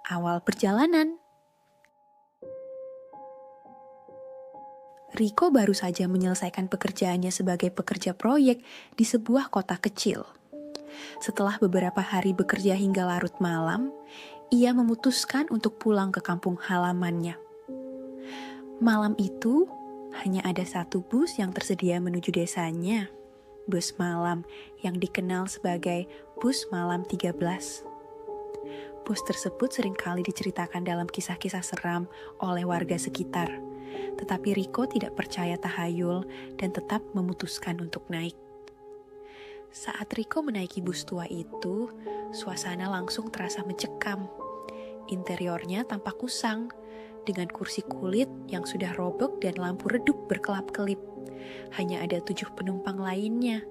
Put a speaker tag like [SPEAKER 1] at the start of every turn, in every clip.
[SPEAKER 1] awal perjalanan. Riko baru saja menyelesaikan pekerjaannya sebagai pekerja proyek di sebuah kota kecil. Setelah beberapa hari bekerja hingga larut malam, ia memutuskan untuk pulang ke kampung halamannya. Malam itu, hanya ada satu bus yang tersedia menuju desanya. Bus malam yang dikenal sebagai Bus Malam 13. Bus tersebut seringkali diceritakan dalam kisah-kisah seram oleh warga sekitar. Tetapi Riko tidak percaya tahayul dan tetap memutuskan untuk naik. Saat Riko menaiki bus tua itu, suasana langsung terasa mencekam. Interiornya tampak kusang, dengan kursi kulit yang sudah robek dan lampu redup berkelap-kelip. Hanya ada 7 penumpang lainnya.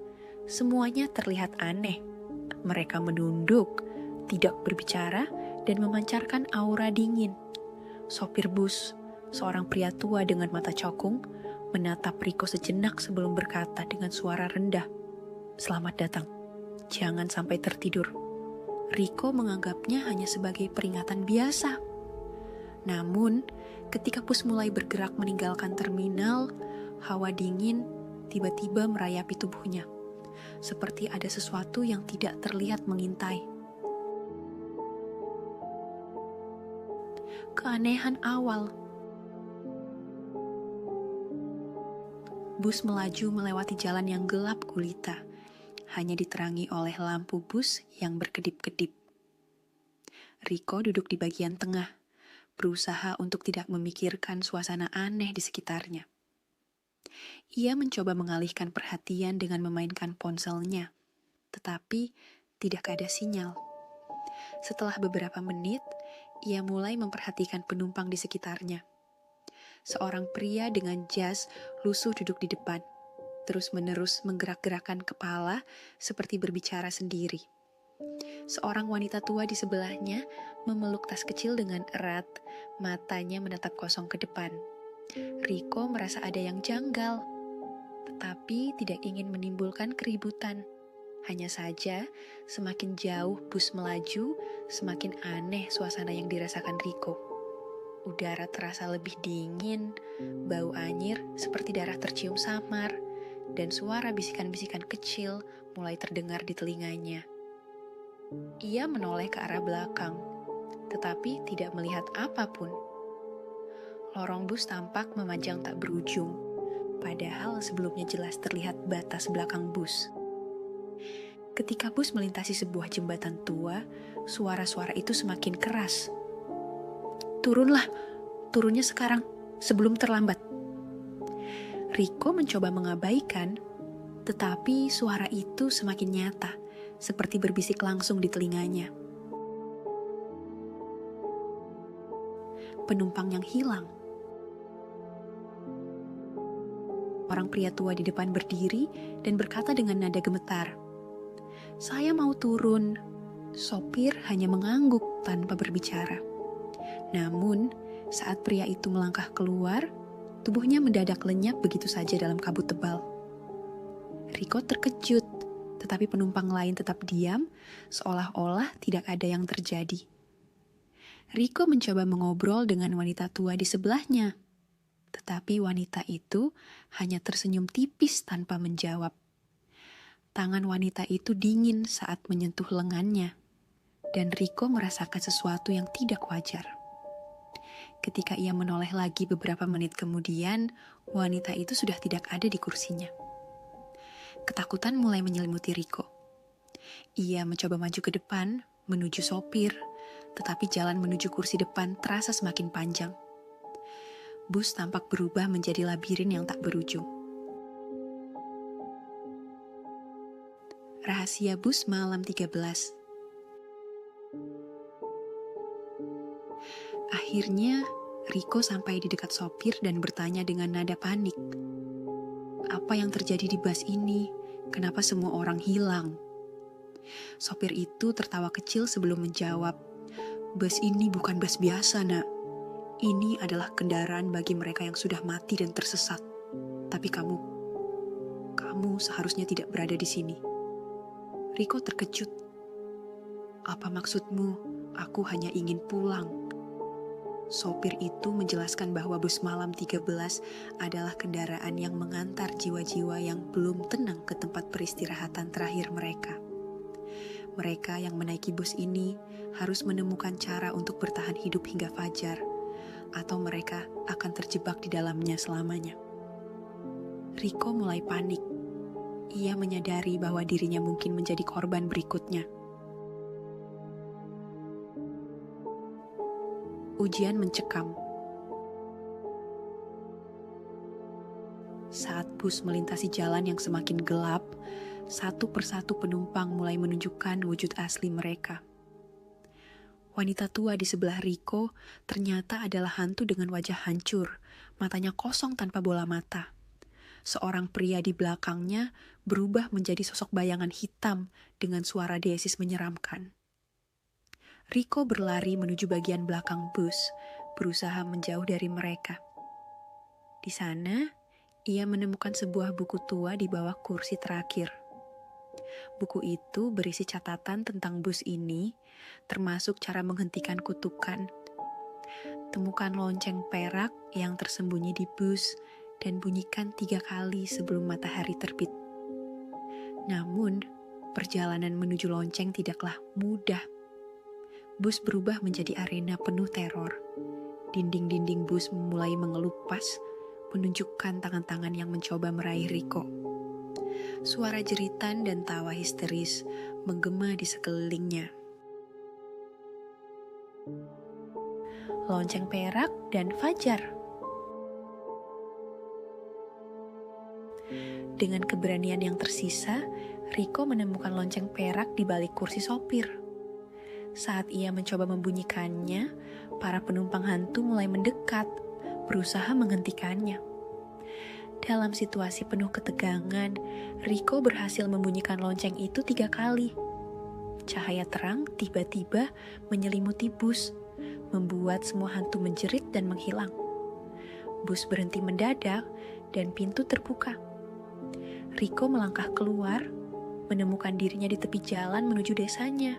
[SPEAKER 1] Semuanya terlihat aneh. Mereka menunduk, tidak berbicara, dan memancarkan aura dingin. Sopir bus, seorang pria tua dengan mata cokung, menatap Riko sejenak sebelum berkata dengan suara rendah, "Selamat datang, jangan sampai tertidur." Riko menganggapnya hanya sebagai peringatan biasa. Namun, ketika bus mulai bergerak meninggalkan terminal, hawa dingin tiba-tiba merayapi tubuhnya, seperti ada sesuatu yang tidak terlihat mengintai. Keanehan awal. Bus melaju melewati jalan yang gelap gulita, hanya diterangi oleh lampu bus yang berkedip-kedip. Riko duduk di bagian tengah, berusaha untuk tidak memikirkan suasana aneh di sekitarnya. Ia mencoba mengalihkan perhatian dengan memainkan ponselnya, tetapi tidak ada sinyal. Setelah beberapa menit, ia mulai memperhatikan penumpang di sekitarnya. Seorang pria dengan jas lusuh duduk di depan, terus-menerus menggerak-gerakkan kepala seperti berbicara sendiri. Seorang wanita tua di sebelahnya memeluk tas kecil dengan erat, matanya menatap kosong ke depan. Riko merasa ada yang janggal, tetapi tidak ingin menimbulkan keributan. Hanya saja, semakin jauh bus melaju, semakin aneh suasana yang dirasakan Riko. Udara terasa lebih dingin, bau anyir seperti darah tercium samar, dan suara bisikan-bisikan kecil mulai terdengar di telinganya. Ia menoleh ke arah belakang, tetapi tidak melihat apapun. Lorong bus tampak memanjang tak berujung, padahal sebelumnya jelas terlihat batas belakang bus. Ketika bus melintasi sebuah jembatan tua, suara-suara itu semakin keras. "Turunlah, turunnya sekarang, sebelum terlambat." Riko mencoba mengabaikan, tetapi suara itu semakin nyata, seperti berbisik langsung di telinganya. Penumpang yang hilang. Orang pria tua di depan berdiri dan berkata dengan nada gemetar, "Saya mau turun." Sopir hanya mengangguk tanpa berbicara. Namun, saat pria itu melangkah keluar, tubuhnya mendadak lenyap begitu saja dalam kabut tebal. Riko terkejut, tetapi penumpang lain tetap diam, seolah-olah tidak ada yang terjadi. Riko mencoba mengobrol dengan wanita tua di sebelahnya, tetapi wanita itu hanya tersenyum tipis tanpa menjawab. Tangan wanita itu dingin saat menyentuh lengannya, dan Riko merasakan sesuatu yang tidak wajar. Ketika ia menoleh lagi beberapa menit kemudian, wanita itu sudah tidak ada di kursinya. Ketakutan mulai menyelimuti Riko. Ia mencoba maju ke depan, menuju sopir, tetapi jalan menuju kursi depan terasa semakin panjang. Bus tampak berubah menjadi labirin yang tak berujung. Rahasia Bus Malam 13. Akhirnya, Riko sampai di dekat sopir dan bertanya dengan nada panik. "Apa yang terjadi di bus ini? Kenapa semua orang hilang?" Sopir itu tertawa kecil sebelum menjawab, "Bus ini bukan bus biasa, Nak. Ini adalah kendaraan bagi mereka yang sudah mati dan tersesat. Tapi kamu seharusnya tidak berada di sini." Riko terkejut. "Apa maksudmu? Aku hanya ingin pulang. Sopir itu menjelaskan bahwa bus malam 13 adalah kendaraan yang mengantar jiwa-jiwa yang belum tenang ke tempat peristirahatan terakhir mereka. Mereka yang menaiki bus ini harus menemukan cara untuk bertahan hidup hingga fajar, atau mereka akan terjebak di dalamnya selamanya. Rico mulai panik. Ia menyadari bahwa dirinya mungkin menjadi korban berikutnya. Ujian mencekam. Saat bus melintasi jalan yang semakin gelap, satu persatu penumpang mulai menunjukkan wujud asli mereka. Wanita tua di sebelah Rico ternyata adalah hantu dengan wajah hancur, matanya kosong tanpa bola mata. Seorang pria di belakangnya berubah menjadi sosok bayangan hitam dengan suara desis menyeramkan. Rico berlari menuju bagian belakang bus, berusaha menjauh dari mereka. Di sana, ia menemukan sebuah buku tua di bawah kursi terakhir. Buku itu berisi catatan tentang bus ini, termasuk cara menghentikan kutukan. Temukan lonceng perak yang tersembunyi di bus dan bunyikan 3 kali sebelum matahari terbit. Namun, perjalanan menuju lonceng tidaklah mudah. Bus berubah menjadi arena penuh teror. Dinding-dinding bus mulai mengelupas, menunjukkan tangan-tangan yang mencoba meraih Rico. Suara jeritan dan tawa histeris menggema di sekelilingnya. Lonceng perak dan fajar. Dengan keberanian yang tersisa, Rico menemukan lonceng perak di balik kursi sopir. Saat ia mencoba membunyikannya, para penumpang hantu mulai mendekat, berusaha menghentikannya. Dalam situasi penuh ketegangan, Rico berhasil membunyikan lonceng itu 3 kali. Cahaya terang tiba-tiba menyelimuti bus, membuat semua hantu menjerit dan menghilang. Bus berhenti mendadak dan pintu terbuka. Rico melangkah keluar, menemukan dirinya di tepi jalan menuju desanya.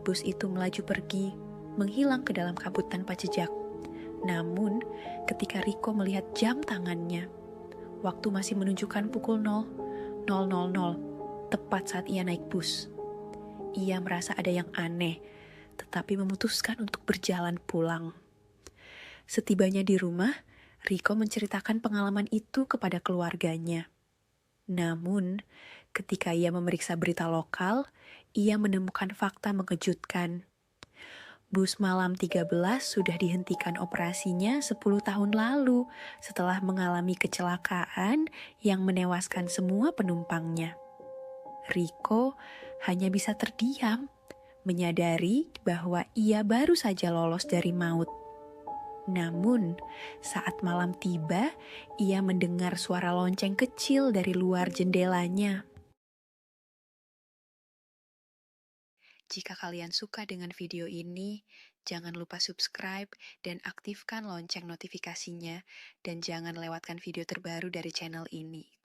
[SPEAKER 1] Bus itu melaju pergi, menghilang ke dalam kabut tanpa jejak. Namun, ketika Rico melihat jam tangannya, waktu masih menunjukkan pukul 00.00, tepat saat ia naik bus. Ia merasa ada yang aneh, tetapi memutuskan untuk berjalan pulang. Setibanya di rumah, Rico menceritakan pengalaman itu kepada keluarganya. Namun, ketika ia memeriksa berita lokal, ia menemukan fakta mengejutkan. Bus malam 13 sudah dihentikan operasinya 10 tahun lalu setelah mengalami kecelakaan yang menewaskan semua penumpangnya. Rico hanya bisa terdiam, menyadari bahwa ia baru saja lolos dari maut. Namun, saat malam tiba, ia mendengar suara lonceng kecil dari luar jendelanya. Jika kalian suka dengan video ini, jangan lupa subscribe dan aktifkan lonceng notifikasinya, dan jangan lewatkan video terbaru dari channel ini.